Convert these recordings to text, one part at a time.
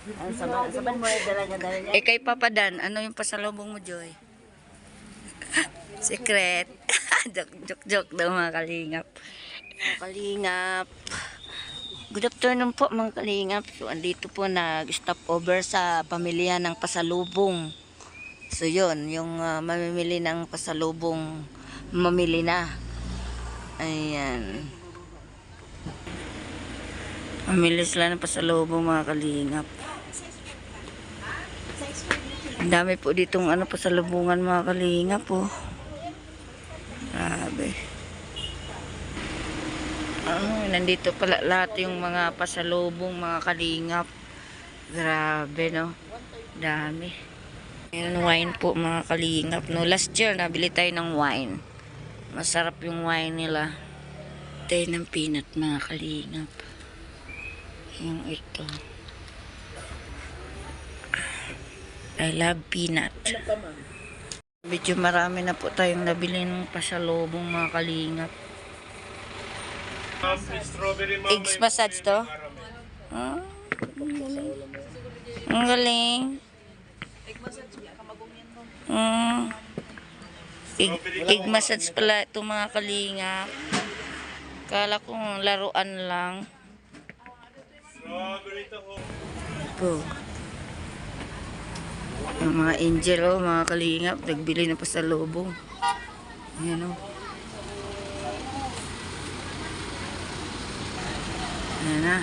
Saban mo na dala niya. Kay Papa Dan, ano yung pasalubong mo, Joy? Secret. Joke daw mga kalingap. Kalingap. Good afternoon po mga kalingap. So, andito po nag-stop over sa pamilya ng pasalubong. So, yun. Yung mamimili ng pasalubong, mamili na. Ayan. Mamili sila ng pasalubong mga kalingap. Ang dami po ditong pasalubungan mga kalingap po. Grabe. Nandito pala lahat yung mga pasalubong mga kalingap. Grabe no. Dami. Ayan, wine po mga kalingap no. Last year nabili tayo ng wine. Masarap yung wine nila. Tayo ng peanut mga kalingap. Yung ito. I love peanut. Medyo marami na po tayong nabili ng pasalubong mga kalingap. Eggs massage to? Ah, ang galing. Egg massage pala ito mga kalingap. Kala kong laruan lang. Ito. Yung mga angel mga kalingap, nagbili na pasalubong. Ayan Ayan na.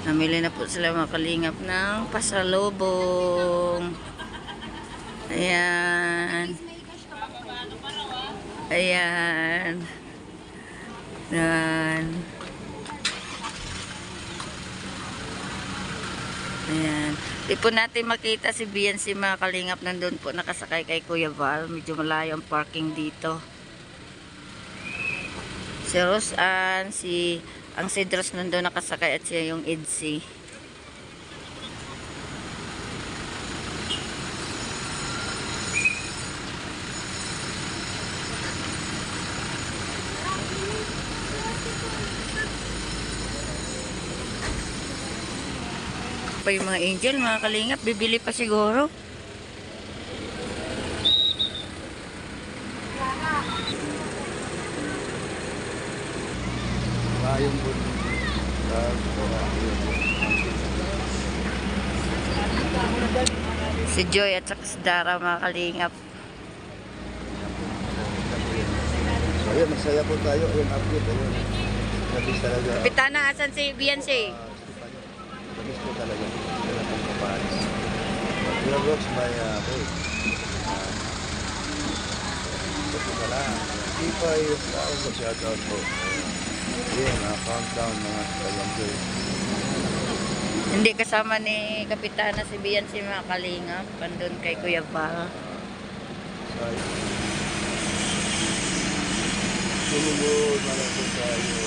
Namili na po sila mga kalingap ng pasalubong. Ayan. Ayan. Ayan. Ayan. Di po natin makita si BNC mga kalingap. Nandun po nakasakay kay Kuya Val. Medyo malayo ang parking dito. Si Rosan, ang Cedros nandun nakasakay at siya yung Edsy. Pa yung mga angel, mga kalingap, bibili pa siguro. Si Joy at saka si Dara mga kalingap. So ayun, masaya po tayo. Ayun, update. Ayun. Labis talaga. Kapitana, asan si BNC? Labis po talaga. Ayun ang kaparis. Kuya Brooks, may boy. Ito po pala. Ipa yung tao sa shoutout po. Ayun, countdown mga kalanggoy. Hindi kasama ni Kapitana si BNC mga kalingap. Pandun kay Kuya Val. Tulungan na lang po tayo.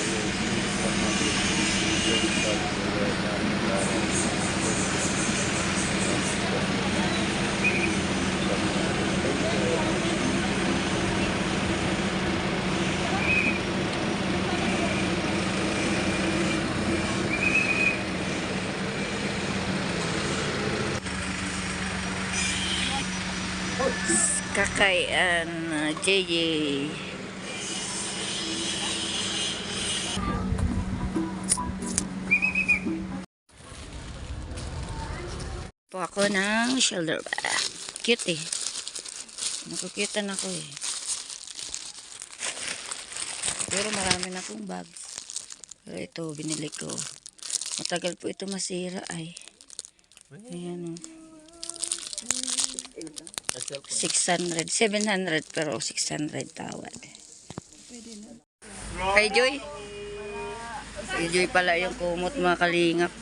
Kakayan JJ. Po ako ng shoulder bag. Cute eh. Nakukutan ako eh. Pero marami na akong bags. Pero ito, binili ko. Matagal po ito masira ay. Ayan o. 600, 700 pero 600 tawad. Kay Joy. Kay Joy pala yung kumot mga kalingap.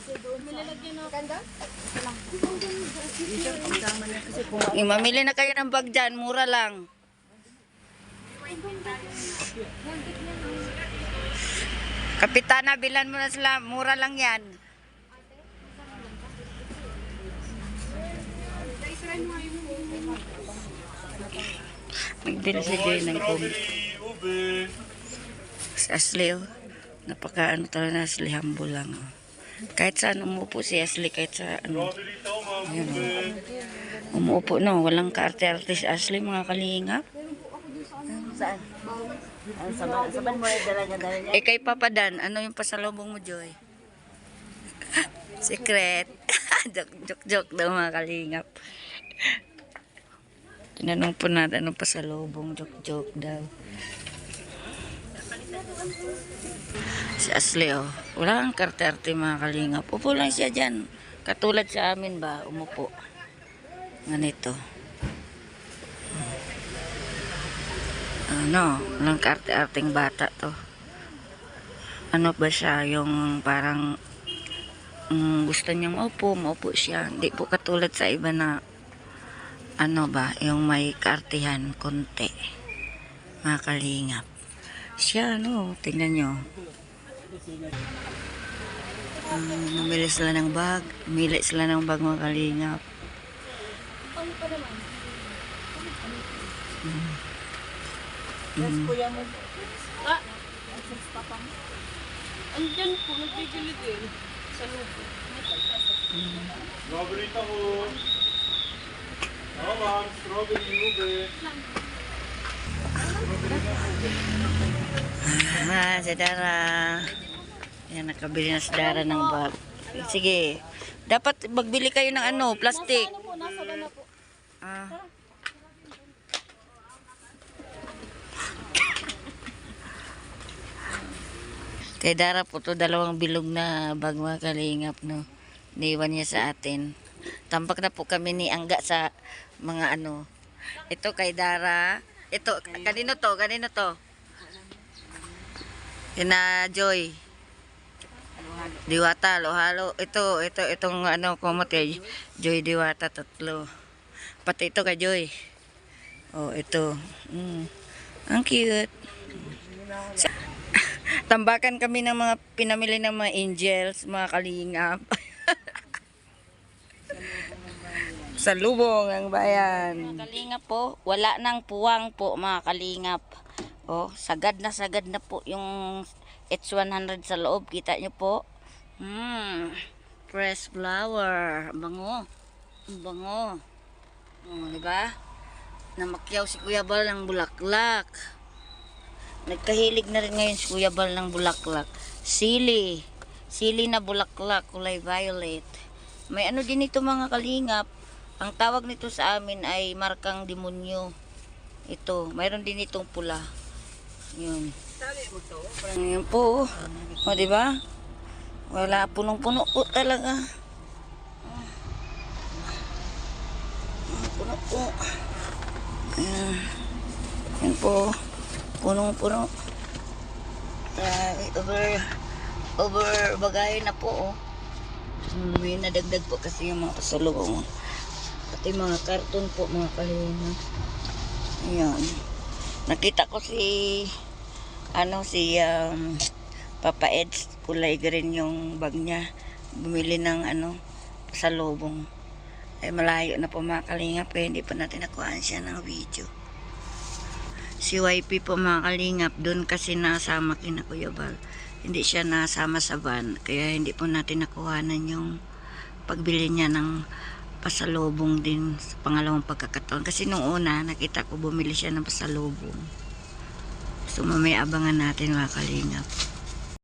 Mamili na kayo ng bag dyan, mura lang. Kapitana, bilan mo na sila, mura lang yan. Nagbili si Joy ng kumot. Si Ashley, napaka talaga na Ashley, humble lang. Kahit saan umupo si Ashley, kahit sa ano. Ayun, umuupo no, walang kaarte-arte si Ashley mga kalingap. Saan? Saban mo na dala niya. Eh kay Papa Dan, ano yung pasalubong mo, Joy? Secret. Joke daw mga kalingap. Tinanong po natin anong pasalubong, joke daw. Si Ashley, oh. Wala kang karte-arte mga kalingap. Upo lang siya dyan. Katulad sa amin ba, umupo. Ganito. Ano, walang karte-arting bata to. Ano ba siya, yung parang gusto niyang maupo siya. Hindi po katulad sa iba na ano ba, yung may kaartihan, konti. Mga kalingap. Siya, ano, tingnan nyo. Mamili sila ng bag. Mili sila ng bag mga kalingap. Kuya mo. Andyan po, nagpipili din. Sa lupo. Strawberry taho. Oh, ma'am. Strawberry ube. Si Dara. Yan, nakabili na si Dara ng bag. Sige. Dapat magbili kayo ng ano, plastic. Ano po, nasa na po. Ah. Kay Dara po to, 2 bilog na bag mga kalingap, no. Niwan niya sa atin. Tampak na po kami ni Angga sa mga ano. Ito kay Dara. Ito, kanino to? Kanino to? Kina Joy. Diwata, Lohalo. Itong ano, kumote. Joy Diwata, 3. Pati ito kay Joy. Oh, ito. Ang cute. Tambakan kami ng mga pinamili ng mga angels, mga kalingap. Sa lubong ang bayan. Mga kalingap po, wala nang puwang po mga kalingap. Oh, sagad na po yung H100 sa loob. Kita nyo po. Fresh flower. Bango. Bango. Oh, diba? Namakyaw si Kuya Bal ng bulaklak. Nagkahilig na rin ngayon si Kuya Bal ng bulaklak. Sili. Sili na bulaklak, kulay violet. May ano din ito mga kalingap. Ang tawag nito sa amin ay markang demonyo. Ito, mayroon din itong pula. Yun. Yun po. O, diba? Wala, punong-puno po talaga. Puno po. Yan po. Punong-puno. Over bagay na po, oh. May nadagdag po kasi yung mga pasalubong. Pati mga karton po, mga kalina. Ayan. Nakita ko si Papa Eds, kulay green yung bag niya. Bumili ng pasalubong. Ay malayo na po mga kalingap, kaya hindi pa natin nakuhaan siya ng video. Si YP po mga kalingap, doon kasi nasama kina Kuya Bal. Hindi siya nasama sa van, kaya hindi po natin nakuhanan yung pagbili niya ng pasalubong din sa pangalawang pagkakataon. Kasi nung una, nakita ko bumili siya ng pasalubong. So mamaya abangan natin mga kalingap.